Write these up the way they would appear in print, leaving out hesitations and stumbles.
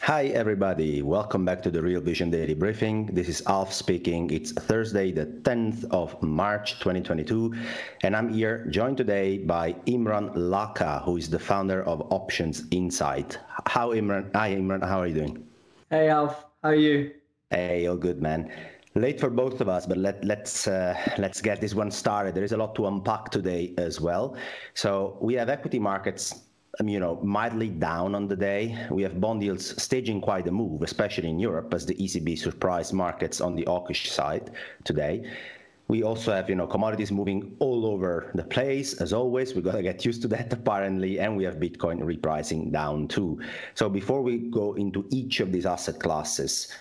Hi, everybody. Welcome back to the Real Vision Daily Briefing. This is Alf speaking. It's Thursday, the 10th of March, 2022, and I'm here joined today by Imran Laka, who is the founder of Options Insight. Hi, Imran. How are you doing? Hey Alf, how are you? Hey, all good, man. Late for both of us, but let's get this one started. There is a lot to unpack today as well. So we have equity markets, mildly down on the day. We have bond yields staging quite a move, especially in Europe, as the ECB surprised markets on the hawkish side today. We also have, commodities moving all over the place, as always. We've got to get used to that, apparently, and we have Bitcoin repricing down too. So before we go into each of these asset classes,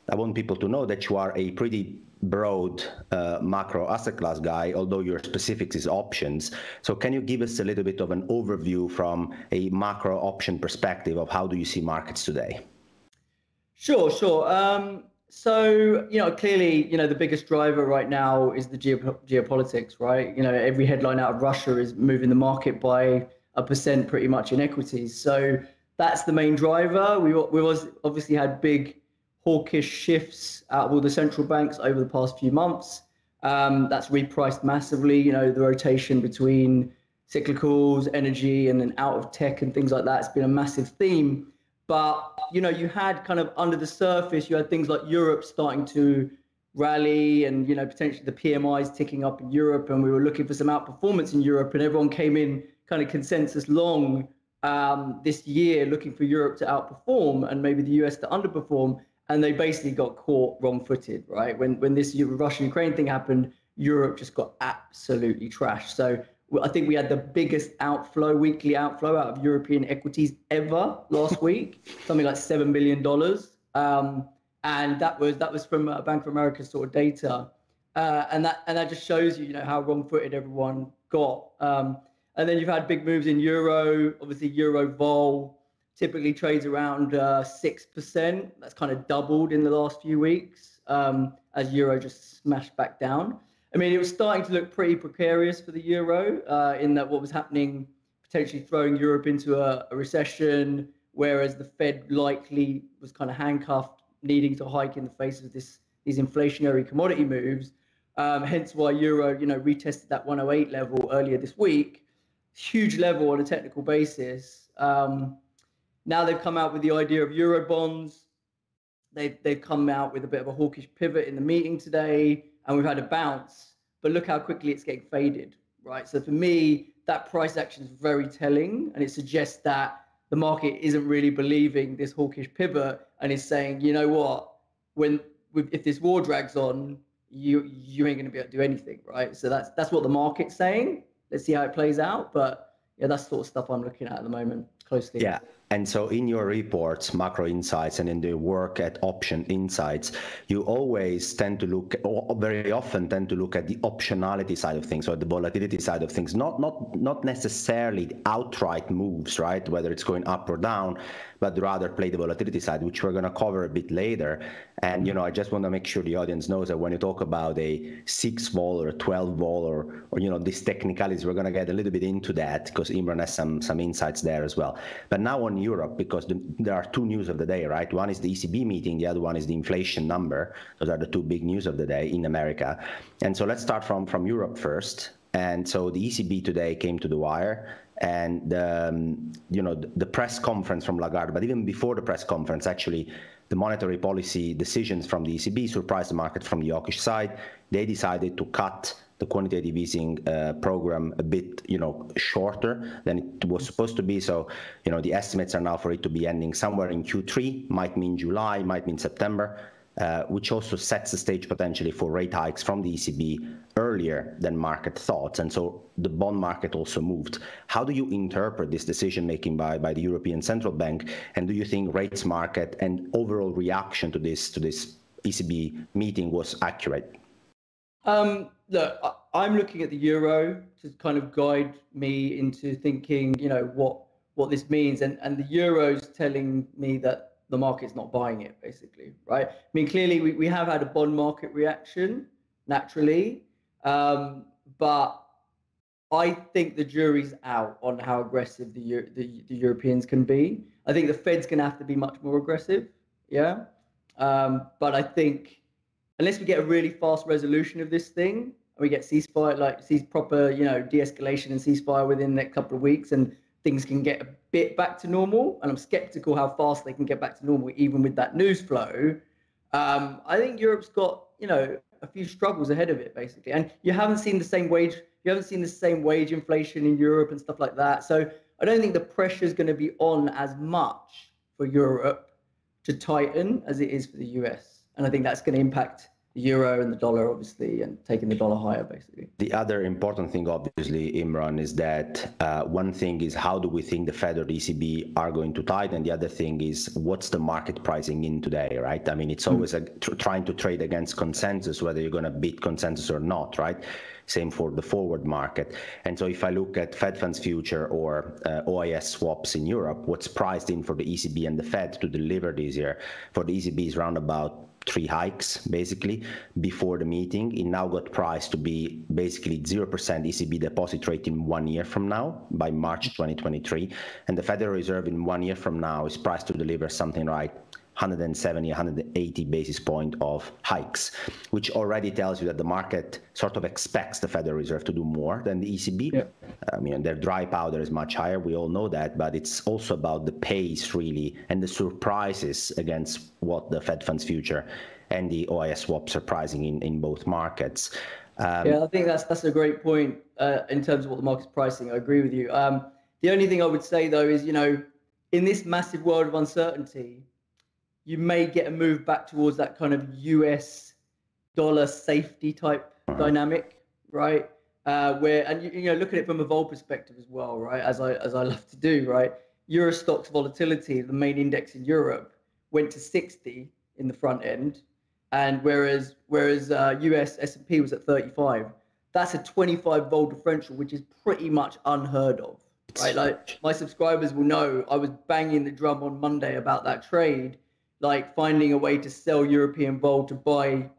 I want people to know that you are a pretty broad macro asset class guy, although your specifics is options. So can you give us a little bit of an overview from a macro option perspective of how do you see markets today? Sure. Clearly, the biggest driver right now is the geopolitics, right? Every headline out of Russia is moving the market by 1% pretty much in equities. So that's the main driver. We obviously had big hawkish shifts out of all the central banks over the past few months. That's repriced massively. The rotation between cyclicals, energy, and then out of tech and things like that. It's been a massive theme. But, you had kind of under the surface, you had things like Europe starting to rally and, potentially the PMIs ticking up in Europe. And we were looking for some outperformance in Europe, and everyone came in kind of consensus long this year looking for Europe to outperform and maybe the US to underperform. And they basically got caught wrong-footed, right? When this Russia-Ukraine thing happened, Europe just got absolutely trashed. So I think we had the biggest weekly outflow out of European equities ever last week, something like $7 billion. And that was from Bank of America sort of data. And that just shows you, how wrong-footed everyone got. And then you've had big moves in euro, obviously euro vol typically trades around 6%. That's kind of doubled in the last few weeks as euro just smashed back down. I mean, it was starting to look pretty precarious for the euro in that what was happening, potentially throwing Europe into a recession, whereas the Fed likely was kind of handcuffed, needing to hike in the face of these inflationary commodity moves. Hence why euro, retested that 108 level earlier this week. Huge level on a technical basis. Now they've come out with the idea of euro bonds. They've come out with a bit of a hawkish pivot in the meeting today, and we've had a bounce. But look how quickly it's getting faded, right? So for me, that price action is very telling, and it suggests that the market isn't really believing this hawkish pivot and is saying, you know what, if this war drags on, you ain't going to be able to do anything, right? So that's what the market's saying. Let's see how it plays out, but yeah, that's the sort of stuff I'm looking at the moment closely. Yeah. And so in your reports, Macro Insights, and in the work at Option Insights, you always tend to look, or very often tend to look at the optionality side of things, or the volatility side of things, not necessarily the outright moves, right? Whether it's going up or down, but rather play the volatility side, which we're going to cover a bit later. And, I just want to make sure the audience knows that when you talk about a 6 vol or a 12 vol or these technicalities, we're going to get a little bit into that because Imran has some insights there as well. But now on Europe, because there are two news of the day, right? One is the ECB meeting, the other one is the inflation number. Those are the two big news of the day in America. And so let's start from Europe first. And so the ECB today came to the wire, and the press conference from Lagarde, but even before the press conference, actually, the monetary policy decisions from the ECB surprised the market from the hawkish side. They decided to cut the quantitative easing program a bit, shorter than it was supposed to be. So, the estimates are now for it to be ending somewhere in Q3, might mean July, might mean September, which also sets the stage potentially for rate hikes from the ECB earlier than market thought. And so the bond market also moved. How do you interpret this decision making by the European Central Bank? And do you think rates market and overall reaction to this ECB meeting was accurate? Look, I'm looking at the euro to kind of guide me into thinking, what this means. And the euro's telling me that the market's not buying it, basically, right? I mean, clearly we have had a bond market reaction naturally, but I think the jury's out on how aggressive the Europeans can be. I think the Fed's going to have to be much more aggressive. Yeah. But I think unless we get a really fast resolution of this thing, and we get ceasefire, like proper, de-escalation and ceasefire within the next couple of weeks, and things can get a bit back to normal. And I'm skeptical how fast they can get back to normal, even with that news flow. I think Europe's got, a few struggles ahead of it, basically. And you haven't seen the same wage inflation in Europe and stuff like that. So I don't think the pressure is going to be on as much for Europe to tighten as it is for the US. And I think that's going to impact the euro and the dollar, obviously, and taking the dollar higher, basically. The other important thing, obviously, Imran, is that one thing is how do we think the Fed or the ECB are going to tighten? The other thing is what's the market pricing in today, right? I mean, it's always trying to trade against consensus, whether you're going to beat consensus or not, right? Same for the forward market. And so if I look at Fed funds future or OIS swaps in Europe, what's priced in for the ECB and the Fed to deliver this year for the ECB is around about 3 hikes, basically, before the meeting. It now got priced to be basically 0% ECB deposit rate in 1 year from now, by March 2023. And the Federal Reserve in 1 year from now is priced to deliver something like 170, 180 basis point of hikes, which already tells you that the market sort of expects the Federal Reserve to do more than the ECB. Yeah. I mean, their dry powder is much higher. We all know that, but it's also about the pace, really, and the surprises against what the Fed funds future and the OIS swaps are pricing in both markets. Yeah, I think that's a great point in terms of what the market's pricing. I agree with you. The only thing I would say, though, is, in this massive world of uncertainty, you may get a move back towards that kind of US dollar safety type dynamic, right? Where, and look at it from a vol perspective as well, right? As I love to do, right? Euro stocks volatility, the main index in Europe, went to 60 in the front end, and whereas US S&P was at 35. That's a 25 vol differential, which is pretty much unheard of, right? Like, my subscribers will know I was banging the drum on Monday about that trade, like finding a way to sell European vol to buy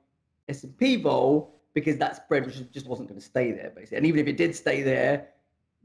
S&P vol, because that spread just wasn't going to stay there, basically. And even if it did stay there,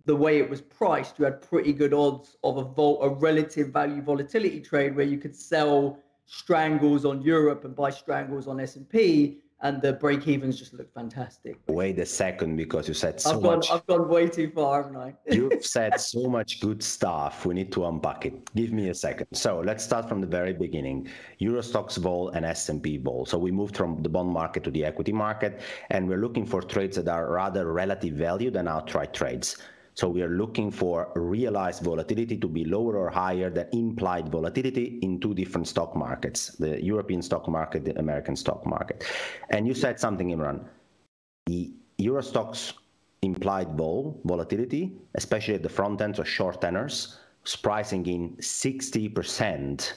the way it was priced, you had pretty good odds of a relative value volatility trade where you could sell strangles on Europe and buy strangles on S&P, and the break-evens just look fantastic. Wait a second, because you said so much. I've gone way too far, haven't I? You've said so much good stuff. We need to unpack it. Give me a second. So let's start from the very beginning. Euro stocks vol and S&P vol. So we moved from the bond market to the equity market, and we're looking for trades that are rather relative value than outright trades. So we are looking for realized volatility to be lower or higher than implied volatility in 2 different stock markets, the European stock market, the American stock market. And you said something, Imran. The Euro stocks implied volatility, especially at the front end, so short tenors, is pricing in 60%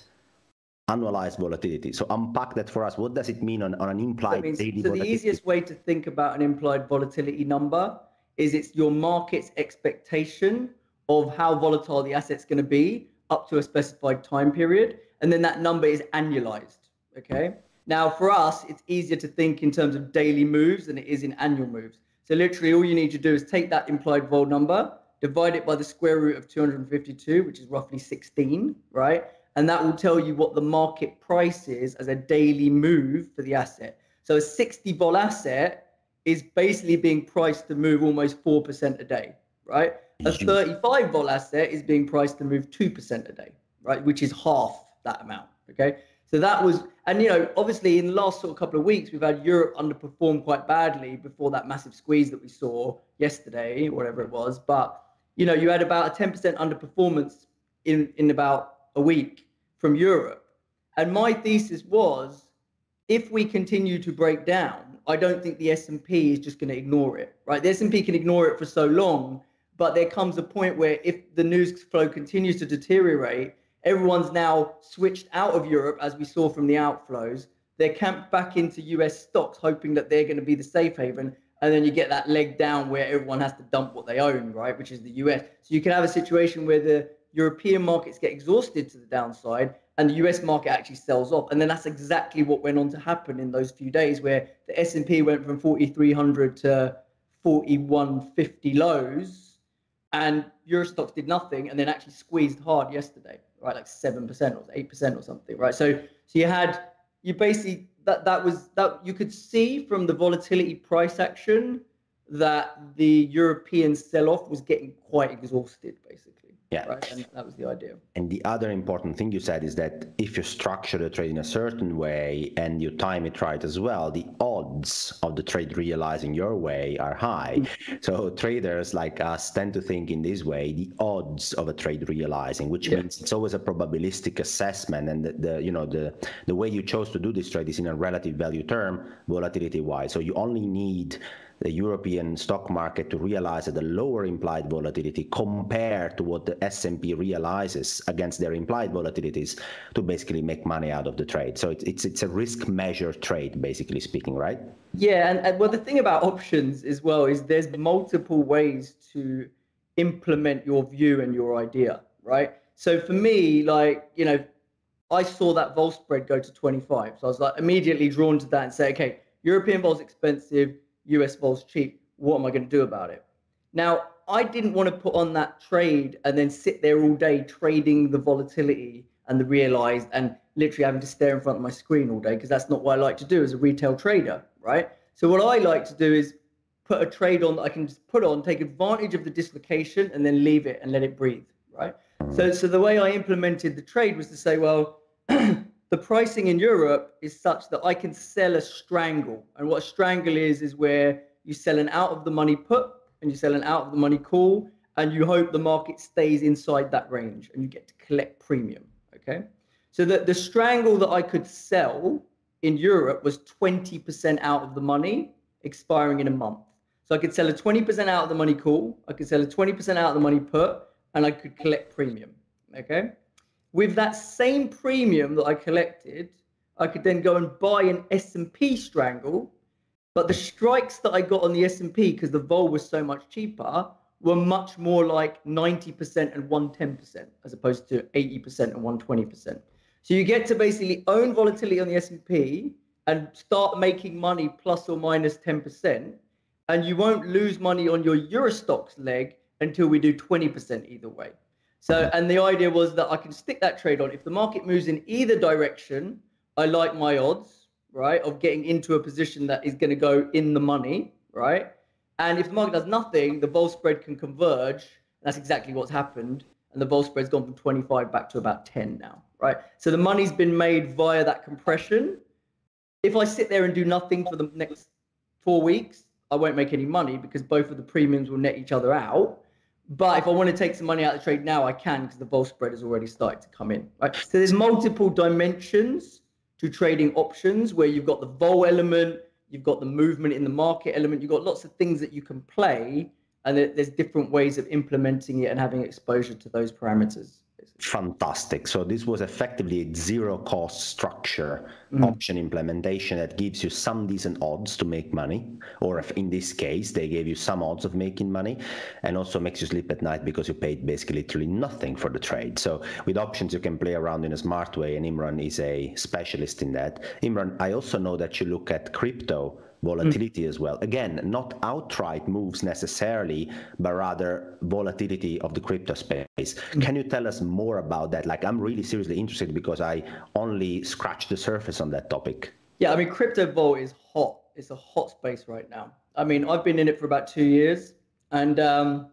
annualized volatility. So unpack that for us. What does it mean on an implied daily volatility? The easiest way to think about an implied volatility number is it's your market's expectation of how volatile the asset's going to be up to a specified time period. And then that number is annualized, okay? Now, for us, it's easier to think in terms of daily moves than it is in annual moves. So literally all you need to do is take that implied vol number, divide it by the square root of 252, which is roughly 16, right? And that will tell you what the market price is as a daily move for the asset. So a 60 vol asset is basically being priced to move almost 4% a day, right? A 35 vol asset is being priced to move 2% a day, right? Which is half that amount, okay? So that was, and obviously in the last sort of couple of weeks, we've had Europe underperform quite badly before that massive squeeze that we saw yesterday, whatever it was. But, you had about a 10% underperformance in about a week from Europe. And my thesis was, if we continue to break down, I don't think the S&P is just going to ignore it, right? The S&P can ignore it for so long, but there comes a point where if the news flow continues to deteriorate, everyone's now switched out of Europe, as we saw from the outflows. They're camped back into US stocks, hoping that they're going to be the safe haven. And then you get that leg down where everyone has to dump what they own, right? Which is the US. So you can have a situation where the European markets get exhausted to the downside and the US market actually sells off. And then that's exactly what went on to happen in those few days, where the S&P went from 4,300 to 41.50 lows, and Eurostox did nothing, and then actually squeezed hard yesterday, right? Like 7% or 8% or something, right? So you basically that you could see from the volatility price action that the European sell-off was getting quite exhausted, basically. Yeah. Right. And that was the idea. And the other important thing you said is that if you structure the trade in a certain way and you time it right as well, the odds of the trade realizing your way are high. So traders like us tend to think in this way, the odds of a trade realizing, which means it's always a probabilistic assessment. And the way you chose to do this trade is in a relative value term, volatility wise. So you only need the European stock market to realize at a lower implied volatility compared to what the S&P realizes against their implied volatilities to basically make money out of the trade. So it's a risk measure trade, basically speaking, right? Yeah, and well, the thing about options as well is there's multiple ways to implement your view and your idea, right? So for me, like, I saw that vol spread go to 25. So I was like immediately drawn to that and say, okay, European vol's expensive, US vol's cheap. What am I going to do about it? Now, I didn't want to put on that trade and then sit there all day trading the volatility and the realized and literally having to stare in front of my screen all day, because that's not what I like to do as a retail trader, right? So what I like to do is put a trade on that I can just put on, take advantage of the dislocation and then leave it and let it breathe, right? So the way I implemented the trade was to say, well, the pricing in Europe is such that I can sell a strangle. And what a strangle is where you sell an out of the money put and you sell an out of the money call, and you hope the market stays inside that range and you get to collect premium. Okay. So the strangle that I could sell in Europe was 20% out of the money expiring in a month. So I could sell a 20% out of the money call, I could sell a 20% out of the money put, and I could collect premium. Okay. With that same premium that I collected, I could then go and buy an S&P strangle, but the strikes that I got on the S&P, because the vol was so much cheaper, were much more like 90% and 110%, as opposed to 80% and 120%. So you get to basically own volatility on the S&P and start making money plus or minus 10%, and you won't lose money on your Eurostox leg until we do 20% either way. So, and the idea was that I can stick that trade on. If the market moves in either direction, I like my odds, right, of getting into a position that is going to go in the money, right? And if the market does nothing, the vol spread can converge. That's exactly what's happened. And the vol spread's gone from 25 back to about 10 now, right? So the money's been made via that compression. If I sit there and do nothing for the next 4 weeks, I won't make any money because both of the premiums will net each other out. But if I want to take some money out of the trade now, I can, because the vol spread has already started to come in. Right? So there's multiple dimensions to trading options, where you've got the vol element, you've got the movement in the market element, you've got lots of things that you can play, and there's different ways of implementing it and having exposure to those parameters. Fantastic. So this was effectively a zero cost structure option implementation that gives you some decent odds to make money, or if in this case they gave you some odds of making money, and also makes you sleep at night because you paid basically literally nothing for the trade. So with options you can play around in a smart way, and Imran is a specialist in that. Imran, I also know that you look at crypto volatility as well. Again, not outright moves necessarily, but rather volatility of the crypto space. Can you tell us more about that? Like, I'm really seriously interested because I only scratched the surface on that topic. Yeah, I mean, crypto vol is hot. It's a hot space right now. I mean, I've been in it for about 2 years, and I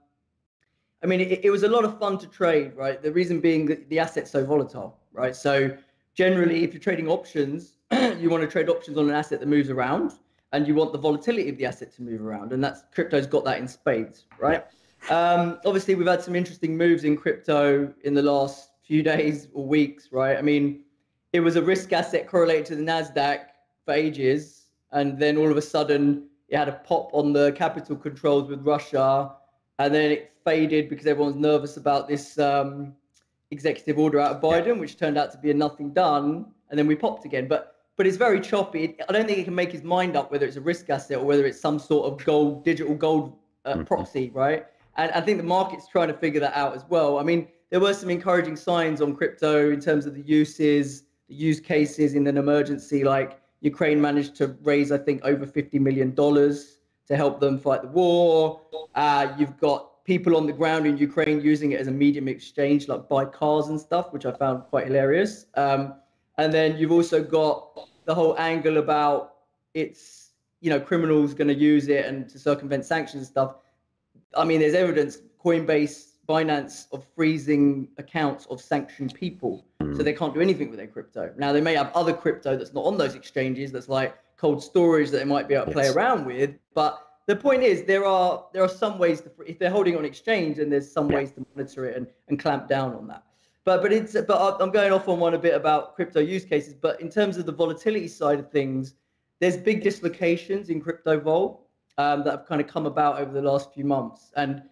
mean, it was a lot of fun to trade, right? The reason being that the asset's so volatile, right? So generally, if you're trading options, you want to trade options on an asset that moves around, and you want the volatility of the asset to move around, and that's crypto's got that in spades, right? Obviously, we've had some interesting moves in crypto in the last few days or weeks, right? I mean, it was a risk asset correlated to the Nasdaq for ages, and then all of a sudden, it had a pop on the capital controls with Russia, and then it faded because everyone's nervous about this executive order out of Biden, which turned out to be a nothing done, and then we popped again. But it's very choppy. I don't think he can make his mind up whether it's a risk asset or whether it's some sort of gold, digital gold proxy, right? And I think the market's trying to figure that out as well. I mean, there were some encouraging signs on crypto in terms of the uses, the use cases in an emergency. Like Ukraine managed to raise, I think, over $50 million to help them fight the war. You've got people on the ground in Ukraine using it as a medium exchange, like buy cars and stuff, which I found quite hilarious. And then you've also got the whole angle about it's, criminals going to use it and to circumvent sanctions and stuff. I mean, there's evidence, Coinbase, Binance, of freezing accounts of sanctioned people. So they can't do anything with their crypto. Now, they may have other crypto that's not on those exchanges, that's like cold storage that they might be able to play around with. But the point is, there are some ways to, if they're holding on exchange, and there's some ways to monitor it and clamp down on that. But I'm going off on one a bit about crypto use cases. But in terms of the volatility side of things, there's big dislocations in crypto vol that have kind of come about over the last few months. And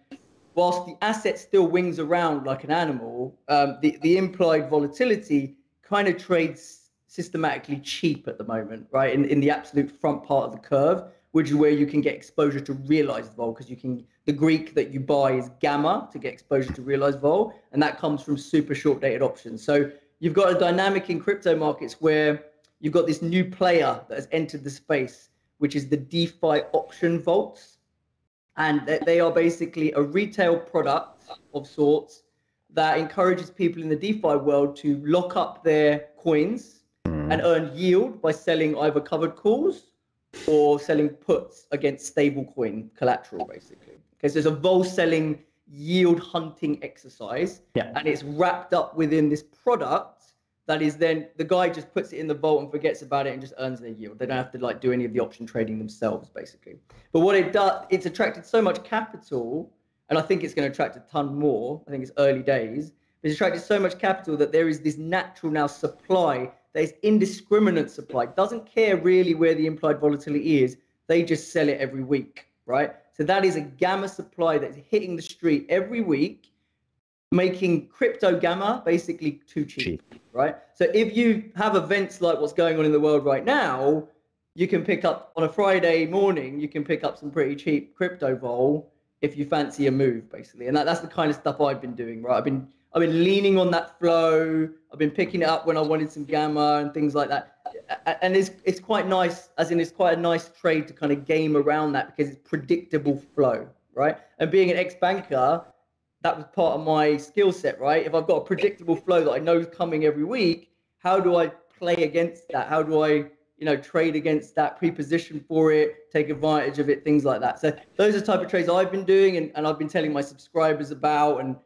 whilst the asset still wings around like an animal, the implied volatility kind of trades systematically cheap at the moment, right? In the absolute front part of the curve, which is where you can get exposure to realized vol, because the Greek that you buy is gamma to get exposure to realized vol, and that comes from super short dated options. So you've got a dynamic in crypto markets where you've got this new player that has entered the space, which is the DeFi option vaults. And they are basically a retail product of sorts that encourages people in the DeFi world to lock up their coins and earn yield by selling either covered calls or selling puts against stablecoin collateral, basically. Because there's a vol selling yield hunting exercise, and it's wrapped up within this product that is then the guy just puts it in the vault and forgets about it and just earns their yield. They don't have to do any of the option trading themselves, basically. But what it does, it's attracted so much capital, and I think it's going to attract a ton more. I think it's early days. But it's attracted so much capital that there is this natural now supply. There's indiscriminate supply. Doesn't care really where the implied volatility is. They just sell it every week, right? So that is a gamma supply that's hitting the street every week, making crypto gamma basically too cheap, right? So if you have events like what's going on in the world right now, you can pick up on a Friday morning, you can pick up some pretty cheap crypto vol if you fancy a move, basically. And that's the kind of stuff I've been doing, right? I've been leaning on that flow. I've been picking it up when I wanted some gamma and things like that. And it's quite nice, as in it's quite a nice trade to kind of game around that because it's predictable flow, right? And being an ex-banker, that was part of my skill set, right? If I've got a predictable flow that I know is coming every week, how do I play against that? How do I, trade against that, pre-position for it, take advantage of it, things like that. So those are the type of trades I've been doing and I've been telling my subscribers about and,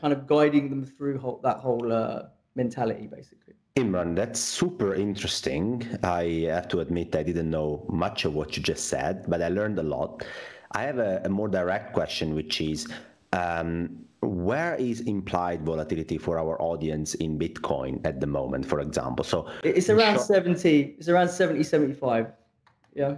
kind of guiding them through that whole mentality, basically. Imran, that's super interesting. I have to admit I didn't know much of what you just said, but I learned a lot. I have a more direct question, which is, where is implied volatility for our audience in Bitcoin at the moment, for example? So it's around 70, 75. Yeah.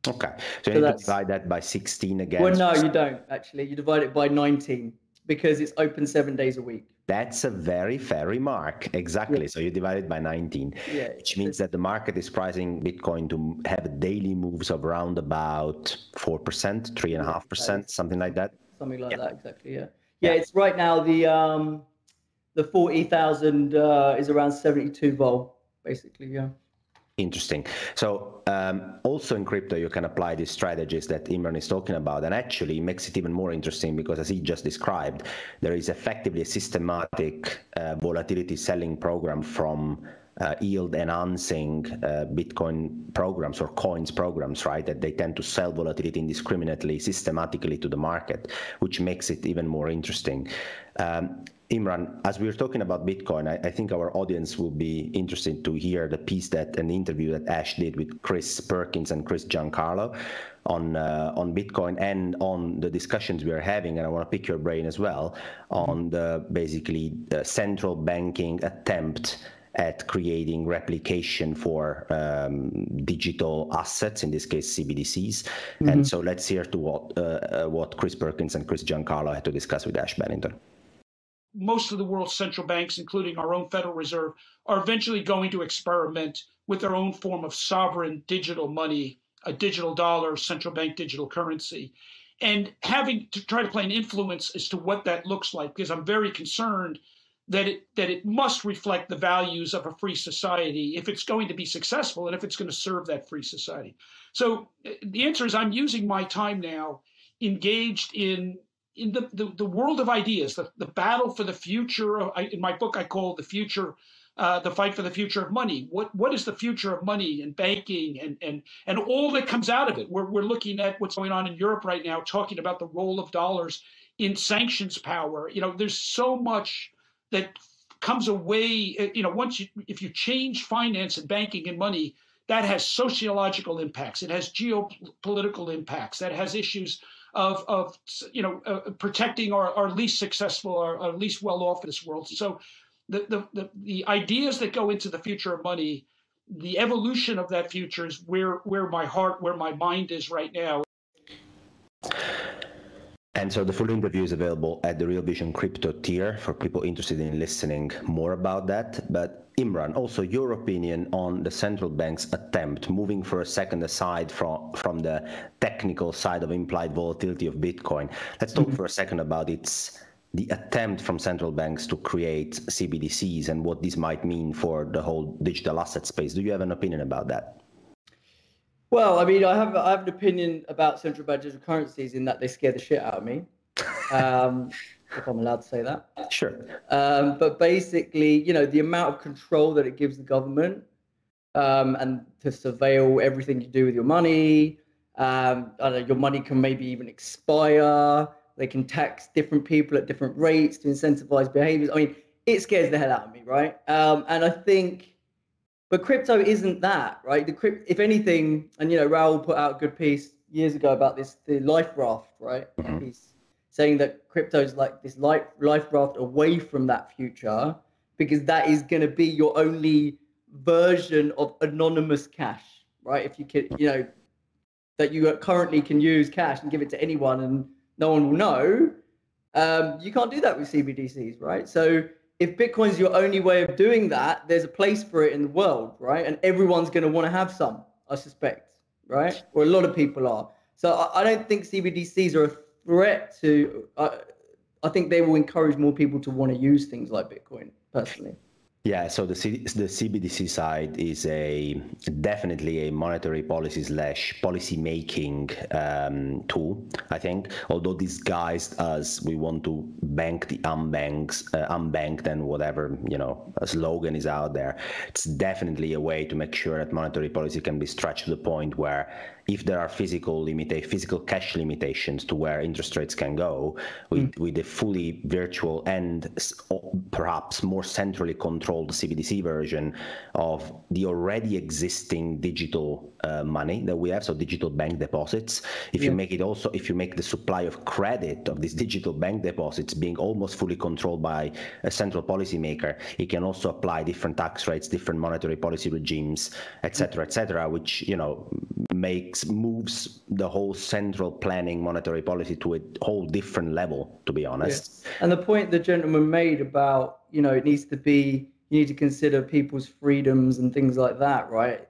Okay. So you need to divide that by 16 again. Well, no, you don't actually. You divide it by 19 because it's open 7 days a week. That's a very fair remark. Exactly. Yeah. So you divide it by 19, which means that the market is pricing Bitcoin to have daily moves of around about 4%, 3.5%, something like that. Something like that, exactly. Yeah. It's right now the 40,000 is around 72 vol, basically. Yeah. Interesting. So also in crypto, you can apply these strategies that Imran is talking about, and actually makes it even more interesting because, as he just described, there is effectively a systematic volatility selling program from yield enhancing Bitcoin programs or coins programs, right? That they tend to sell volatility indiscriminately, systematically to the market, which makes it even more interesting. Imran, as we were talking about Bitcoin, I think our audience will be interested to hear the piece an interview that Ash did with Chris Perkins and Chris Giancarlo on Bitcoin and on the discussions we are having. And I want to pick your brain as well on basically the central banking attempt at creating replication for digital assets, in this case CBDCs. And so let's hear to what Chris Perkins and Chris Giancarlo had to discuss with Ash Bennington. Most of the world's central banks, including our own Federal Reserve, are eventually going to experiment with their own form of sovereign digital money, a digital dollar, central bank digital currency, and having to try to play an influence as to what that looks like, because I'm very concerned that it must reflect the values of a free society if it's going to be successful and if it's going to serve that free society. So the answer is I'm using my time now engaged in the world of ideas, the battle for the future. In my book, I call the future, the fight for the future of money. What is the future of money and banking and all that comes out of it? We're looking at what's going on in Europe right now, talking about the role of dollars in sanctions power. There's so much that comes away. If you change finance and banking and money, that has sociological impacts. It has geopolitical impacts. That has issues of protecting our least successful, our least well-off in this world. So the ideas that go into the future of money, the evolution of that future is where my heart, where my mind is right now. And so the full interview is available at the Real Vision Crypto tier for people interested in listening more about that. But Imran, also your opinion on the central bank's attempt, moving for a second aside from the technical side of implied volatility of Bitcoin. Let's talk for a second about the attempt from central banks to create CBDCs and what this might mean for the whole digital asset space. Do you have an opinion about that? Well, I mean, I have an opinion about central bank digital currencies in that they scare the shit out of me, if I'm allowed to say that. Sure. But basically, the amount of control that it gives the government and to surveil everything you do with your money. I don't know, your money can maybe even expire. They can tax different people at different rates to incentivize behaviors. I mean, it scares the hell out of me, right? And I think. But crypto isn't that, right? If anything, and Raoul put out a good piece years ago about this, the life raft, right? He's saying that crypto is like this life raft away from that future, because that is going to be your only version of anonymous cash, right? If you could, that you currently can use cash and give it to anyone and no one will know. You can't do that with CBDCs, right? So if Bitcoin is your only way of doing that, there's a place for it in the world, right? And everyone's going to want to have some, I suspect, right? Or a lot of people are. So I don't think CBDCs are a threat to. I think they will encourage more people to want to use things like Bitcoin, personally. Yeah, so the CBDC side is definitely a monetary policy making tool, I think, although disguised as we want to bank the unbanked and whatever, a slogan is out there. It's definitely a way to make sure that monetary policy can be stretched to the point where if there are physical cash limitations to where interest rates can go, with a fully virtual and perhaps more centrally controlled CBDC version of the already existing digital money that we have, so digital bank deposits. If you make the supply of credit of these digital bank deposits being almost fully controlled by a central policymaker, it can also apply different tax rates, different monetary policy regimes, et cetera, which moves the whole central planning monetary policy to a whole different level, to be honest. And the point the gentleman made about, it needs to be, you need to consider people's freedoms and things like that, right?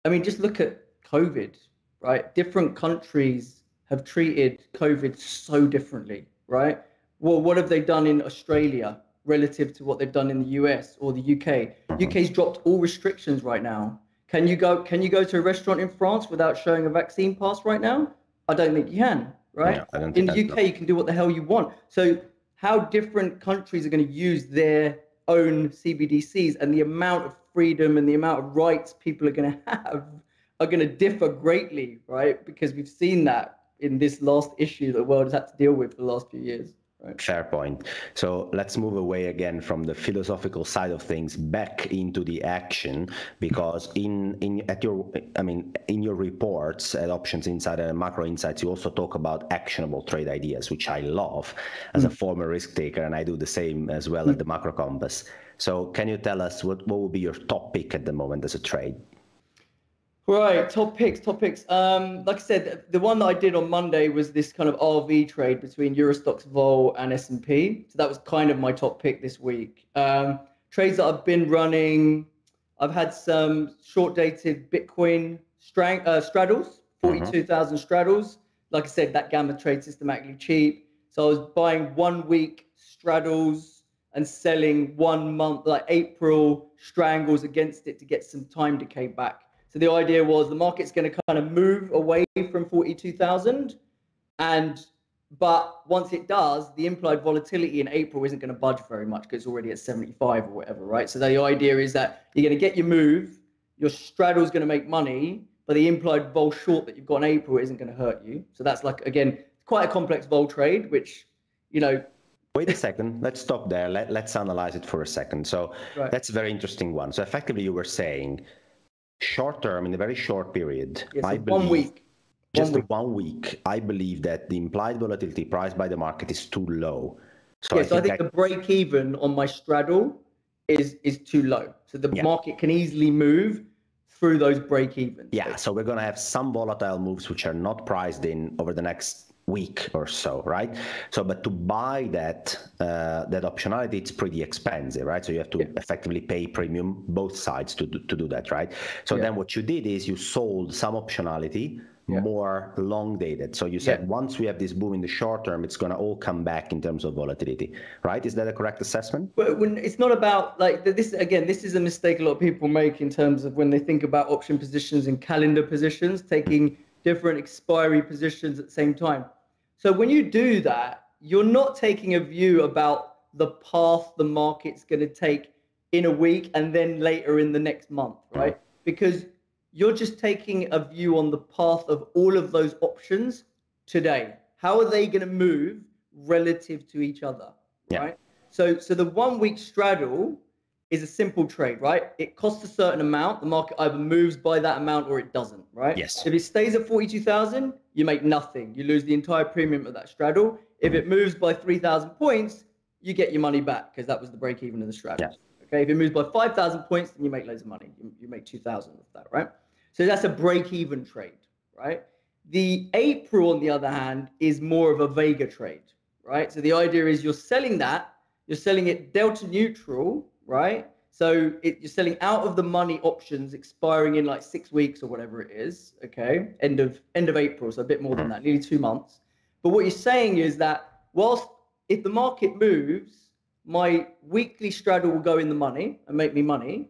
I mean, just look at COVID, right? Different countries have treated COVID so differently, right? Well, what have they done in Australia relative to what they've done in the US or the UK? UK's dropped all restrictions right now. Can you go to a restaurant in France without showing a vaccine pass right now? I don't think you can, right? Yeah, I don't in think the UK, you can do what the hell you want. So how different countries are going to use their own CBDCs, and the amount of freedom and the amount of rights people are going to have are going to differ greatly, right? Because we've seen that in this last issue that the world has had to deal with for the last few years. Right. Fair point. So let's move away again from the philosophical side of things back into the action, because in your reports at Options Insider and Macro Insights, you also talk about actionable trade ideas, which I love as a former risk taker, and I do the same as well at the Macro Compass. So can you tell us what would be your top pick at the moment as a trade? Right, top picks. Like I said, the one that I did on Monday was this kind of RV trade between Eurostoxx Vol and S&P. So that was kind of my top pick this week. Trades that I've been running, I've had some short-dated Bitcoin straddles, 42,000 straddles. Like I said, that gamma trade systematically cheap. So I was buying 1 week straddles and selling 1 month, like April strangles against it to get some time decay back. So the idea was the market's going to kind of move away from 42,000, but once it does, the implied volatility in April isn't going to budge very much because it's already at 75 or whatever, right? So the idea is that you're going to get your move, your straddle's going to make money, but the implied vol short that you've got in April isn't going to hurt you. So that's like, again, quite a complex vol trade, which, you know. Wait a second, let's stop there. Let's analyze it for a second. So that's a very interesting one. So effectively you were saying short term, in a very short period, yes, I believe, 1 week. Just 1 week, I believe that the implied volatility priced by the market is too low. So I think the break even on my straddle is too low. So the market can easily move through those break evens. Yeah, so we're going to have some volatile moves which are not priced in over the next week or so, right? So, but to buy that optionality, it's pretty expensive, right? So you have to effectively pay premium both sides to do that, right? So then what you did is you sold some optionality more long dated. So you said once we have this boom in the short term, it's going to all come back in terms of volatility, right? Is that a correct assessment? But when it's not about like this, again, this is a mistake a lot of people make in terms of when they think about option positions and calendar positions, taking different expiry positions at the same time. So when you do that, you're not taking a view about the path the market's going to take in a week and then later in the next month, right? Because you're just taking a view on the path of all of those options today. How are they going to move relative to each other, right? So the 1 week straddle is a simple trade, right? It costs a certain amount. The market either moves by that amount or it doesn't, right? Yes. If it stays at 42,000, you make nothing. You lose the entire premium of that straddle. If it moves by 3,000 points, you get your money back because that was the break even of the straddle. Yeah. Okay. If it moves by 5,000 points, then you make loads of money. You make 2,000 of that, right? So that's a break even trade, right? The April, on the other hand, is more of a Vega trade, right? So the idea is you're selling that, you're selling it delta neutral, right? So you're selling out of the money options expiring in like 6 weeks or whatever it is, okay? End of April, so a bit more than that, nearly 2 months. But what you're saying is that whilst if the market moves, my weekly straddle will go in the money and make me money,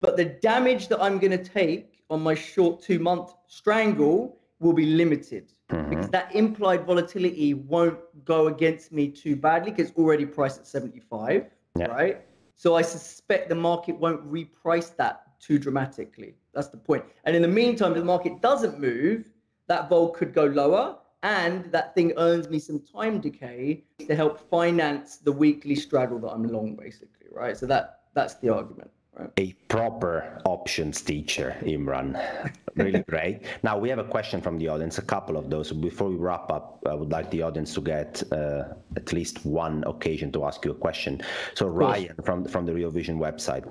but the damage that I'm going to take on my short 2 month strangle will be limited because that implied volatility won't go against me too badly because it's already priced at 75, right? So I suspect the market won't reprice that too dramatically. That's the point. And in the meantime, if the market doesn't move, that vol could go lower and that thing earns me some time decay to help finance the weekly straddle that I'm long, basically, right? So that's the argument. Right. A proper options teacher, Imran. Really great. Now we have a question from the audience, a couple of those. Before we wrap up, I would like the audience to get at least one occasion to ask you a question. So Ryan from the Real Vision website,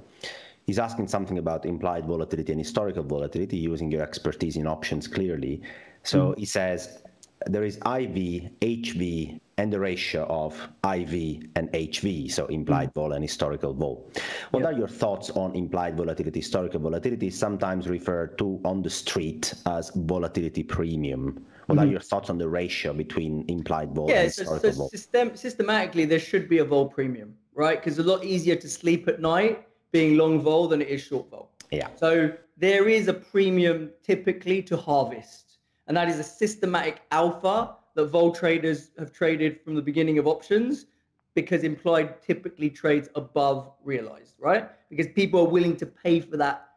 he's asking something about implied volatility and historical volatility using your expertise in options clearly. So he says, there is IV, HV, and the ratio of IV and HV, so implied vol and historical vol. What are your thoughts on implied volatility? Historical volatility is sometimes referred to on the street as volatility premium. What are your thoughts on the ratio between implied vol and historical vol? Systematically, there should be a vol premium, right? Because it's a lot easier to sleep at night being long vol than it is short vol. Yeah. So there is a premium typically to harvest. And that is a systematic alpha that vol traders have traded from the beginning of options because implied typically trades above realized, right? Because people are willing to pay for that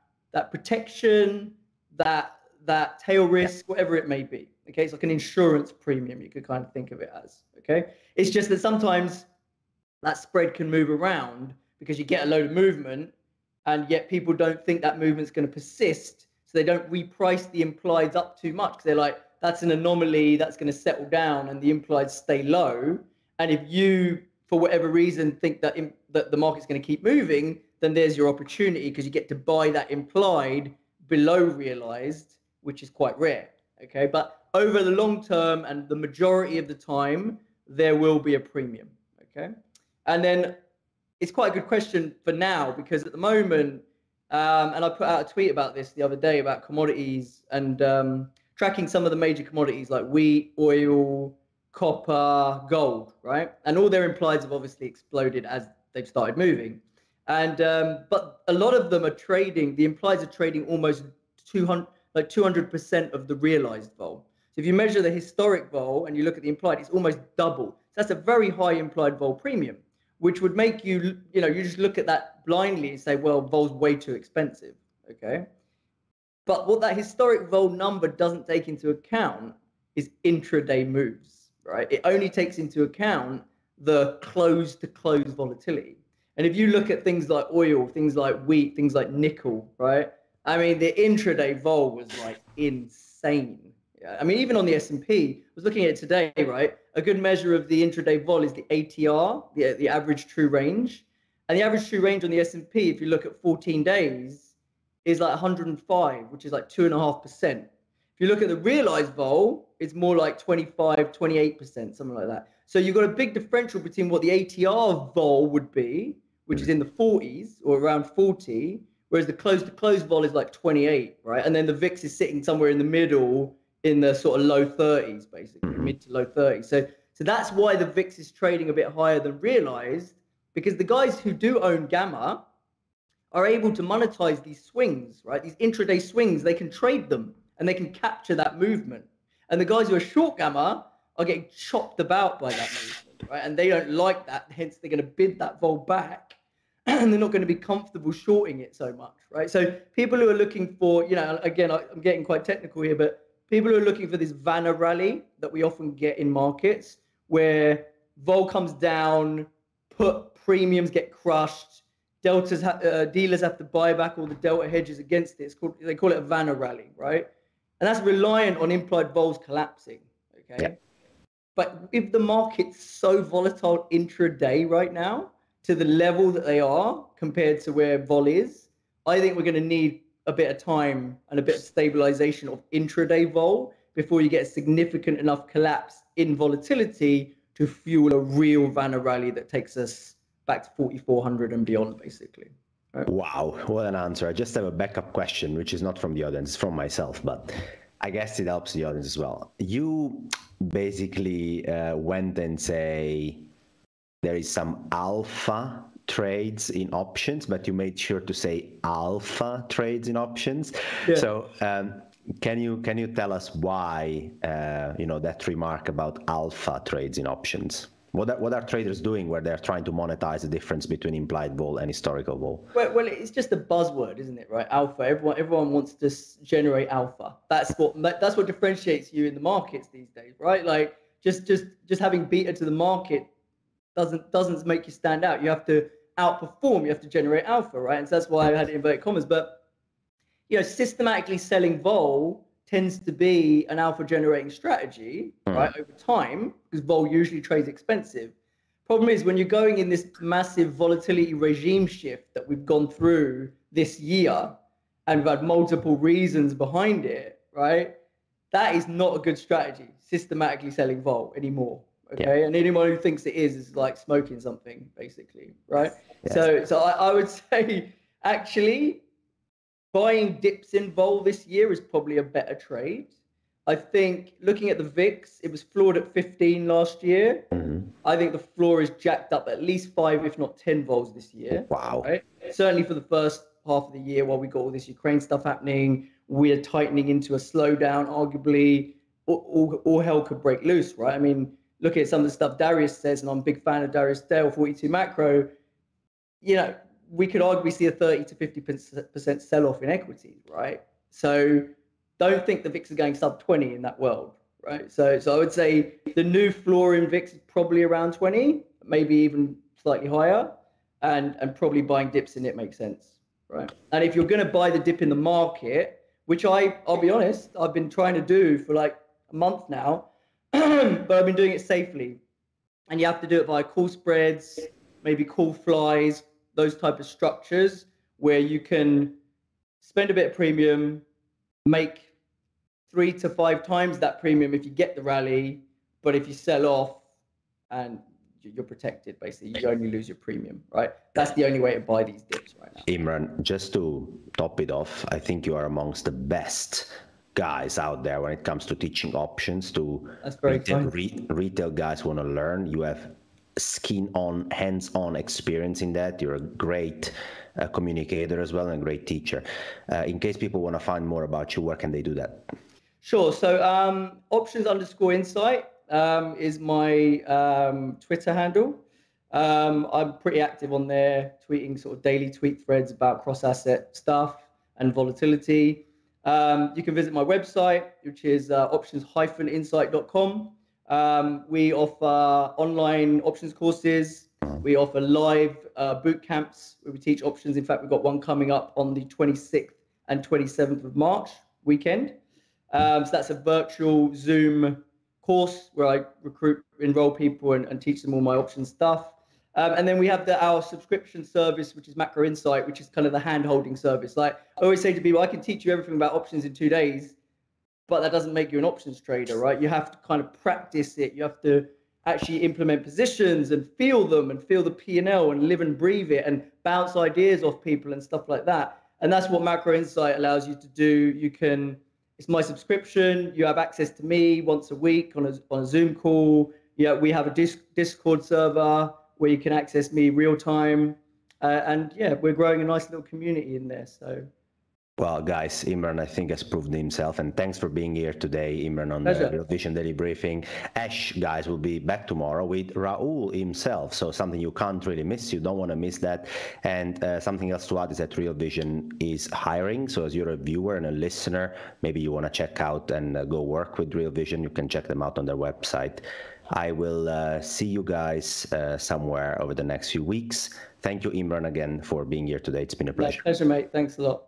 protection, that tail risk, whatever it may be. Okay, it's like an insurance premium, you could kind of think of it as, okay? It's just that sometimes that spread can move around because you get a load of movement and yet people don't think that movement's going to persist. So they don't reprice the implieds up too much. They're like, that's an anomaly that's going to settle down and the implieds stay low. And if you, for whatever reason, think that the market's going to keep moving, then there's your opportunity because you get to buy that implied below realized, which is quite rare. Okay, but over the long term and the majority of the time, there will be a premium. Okay, and then it's quite a good question for now because at the moment, and I put out a tweet about this the other day about commodities and tracking some of the major commodities like wheat, oil, copper, gold, right? And all their implieds have obviously exploded as they've started moving. And but a lot of them are trading, the implieds are trading almost 200% of the realized vol. So if you measure the historic vol and you look at the implied, it's almost double. So that's a very high implied vol premium, which would make you, you know, you just look at that blindly and say, well, vol's way too expensive. Okay. But what that historic vol number doesn't take into account is intraday moves, right? It only takes into account the close to close volatility. And if you look at things like oil, things like wheat, things like nickel, right? I mean, the intraday vol was like insane. Yeah. I mean, even on the S&P, I was looking at it today, right? A good measure of the intraday vol is the ATR, the average true range. And the average true range on the S&P, if you look at 14 days, is like 105, which is like 2.5%. If you look at the realized vol, it's more like 25, 28%, something like that. So you've got a big differential between what the ATR vol would be, which is in the 40s or around 40, whereas the close-to-close vol is like 28, right? And then the VIX is sitting somewhere in the middle in the sort of low 30s, basically, mid to low 30s. So that's why the VIX is trading a bit higher than realized, because the guys who do own Gamma are able to monetize these swings, right? These intraday swings, they can trade them and they can capture that movement. And the guys who are short Gamma are getting chopped about by that movement, right? And they don't like that, hence they're going to bid that vol back and they're not going to be comfortable shorting it so much, right? So people who are looking for, you know, again, I'm getting quite technical here, but people who are looking for this Vanna rally that we often get in markets where vol comes down, put premiums get crushed, deltas dealers have to buy back all the delta hedges against it. They call it a Vanna rally, right? And that's reliant on implied vols collapsing, okay? Yeah. But if the market's so volatile intraday right now to the level that they are compared to where vol is, I think we're going to need a bit of time and a bit of stabilization of intraday vol before you get a significant enough collapse in volatility to fuel a real Vanna rally that takes us back to 4,400 and beyond, basically. Right? Wow, what an answer. I just have a backup question, which is not from the audience, it's from myself, but I guess it helps the audience as well. You basically went and say there is some alpha trades in options, but you made sure to say alpha trades in options. Yeah. So can you tell us why that remark about alpha trades in options? What are traders doing where they're trying to monetize the difference between implied vol and historical vol? Well, it's just a buzzword, isn't it? Right? Alpha. Everyone wants to generate alpha. That's what differentiates you in the markets these days, right? Like just having beta to the market doesn't make you stand out. You have to outperform. You have to generate alpha, right? And so that's why I had inverted commas. But systematically selling vol tends to be an alpha generating strategy, right, over time, because vol usually trades expensive. Problem is, when you're going in this massive volatility regime shift that we've gone through this year, and we've had multiple reasons behind it, right, that is not a good strategy, systematically selling vol anymore. Okay. Yeah. And anyone who thinks it is like smoking something, basically, right? Yes. So I would say, actually, buying dips in vol this year is probably a better trade. I think looking at the VIX, it was floored at 15 last year. Mm-hmm. I think the floor is jacked up at least 5, if not 10 vols this year. Wow. Right? Certainly for the first half of the year while we got all this Ukraine stuff happening, we're tightening into a slowdown, arguably, all hell could break loose, right? I mean, look at some of the stuff Darius says, and I'm a big fan of Darius Dale, 42 Macro, we could arguably see a 30 to 50% sell-off in equities, right? So don't think the VIX is going sub 20 in that world, right? So I would say the new floor in VIX is probably around 20, maybe even slightly higher, and probably buying dips in it makes sense, right? And if you're going to buy the dip in the market, which I'll be honest, I've been trying to do for like a month now, but I've been doing it safely. And you have to do it via call spreads, maybe call flies, those type of structures where you can spend a bit of premium, make 3 to 5 times that premium if you get the rally, but if you sell off and you're protected, basically, you only lose your premium, right? That's the only way to buy these dips right now. Imran, just to top it off, I think you are amongst the best guys out there when it comes to teaching options to retail guys who want to learn. You have skin on, hands-on experience in that. You're a great communicator as well and a great teacher. In case people want to find more about you, where can they do that? Sure. So options_insight is my Twitter handle. I'm pretty active on there, tweeting sort of daily tweet threads about cross-asset stuff and volatility. You can visit my website, which is options-insight.com. We offer online options courses. We offer live boot camps where we teach options. In fact, we've got one coming up on the 26th and 27th of March weekend. So that's a virtual Zoom course where I enroll people and teach them all my options stuff. And then we have our subscription service, which is Macro Insight, which is kind of the hand-holding service. Like I always say to people, I can teach you everything about options in 2 days, but that doesn't make you an options trader, right? You have to kind of practice it. You have to actually implement positions and feel them and feel the P&L and live and breathe it and bounce ideas off people and stuff like that. And that's what Macro Insight allows you to do. It's my subscription. You have access to me once a week on a Zoom call. Yeah, we have a Discord server where you can access me real time. And yeah, we're growing a nice little community in there. So. Well, guys, Imran, I think, has proved himself, and thanks for being here today, Imran, on the Real Vision Daily Briefing. Ash, guys, will be back tomorrow with Raul himself, so something you can't really miss. You don't want to miss that. And something else to add is that Real Vision is hiring, so as you're a viewer and a listener, maybe you want to check out and go work with Real Vision, you can check them out on their website. I will see you guys somewhere over the next few weeks. Thank you, Imran, again, for being here today. It's been a pleasure. Pleasure, mate. Thanks a lot.